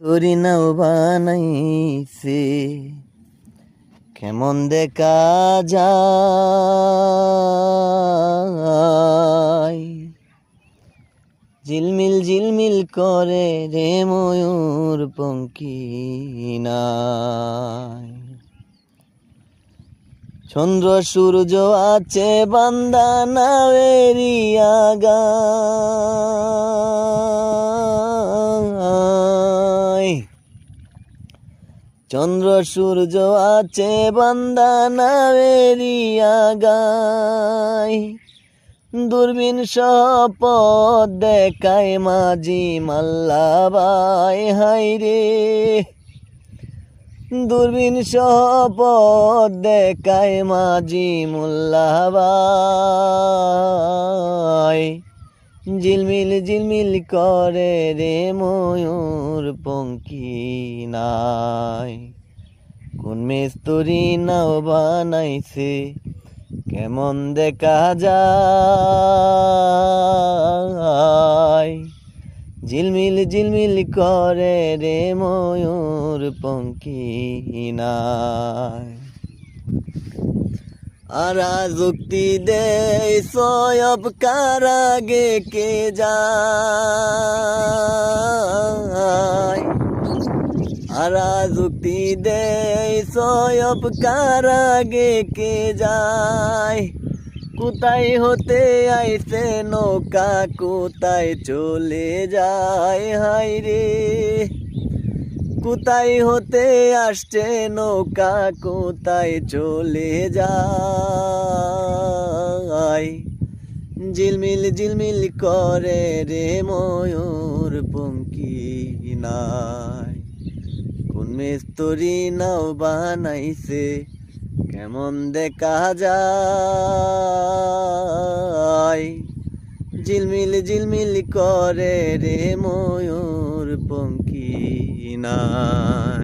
তোরি নাও বানাইছে কেমন দেখা যায়, ঝিলমিল ঝিলমিল করে রে ময়ূর পঙ্খী নাই। চন্দ্র সূর্য আছে বান্দা নাওয়েরি আগায়, চন্দ্র সূর্য আছে বান্দা নাওয়েরি আগায়। দূরবীন সপদ দেখায় মাঝি মাল্লাবাই হাইরে, দূরবীন সপদ দেখায় মাঝি মোল্লাবাই। ঝিলমিল ঝিলমিল করে রে ময়ূর পঙ্খী নাই। কোন মিস্তুরি নাও বানাইছে কেমন দেখা যায়, ঝিলমিল ঝিলমিল করে রে ময়ূর পঙ্খী নাই। আরা যুক্তি দেয় সয়ব কারাগে কে যায়, আরা যুক্তি দেয় সয়ব কারাগে কে যায়। কোথায় হতে আইছে নৌকা কোথায় চলে যায় হায়রে, কোথায় হতে আসছে নৌকা কোথায় চলে যায়। ঝিলমিল ঝিলমিল করে রে ময়ূর পঙ্খী নাই। কোন মিস্তুরি নাও বানাইছে কেমন দেখা যায়, ঝিলমিল ঝিলমিল করে রে ময়ূর পঙ্খী নাই।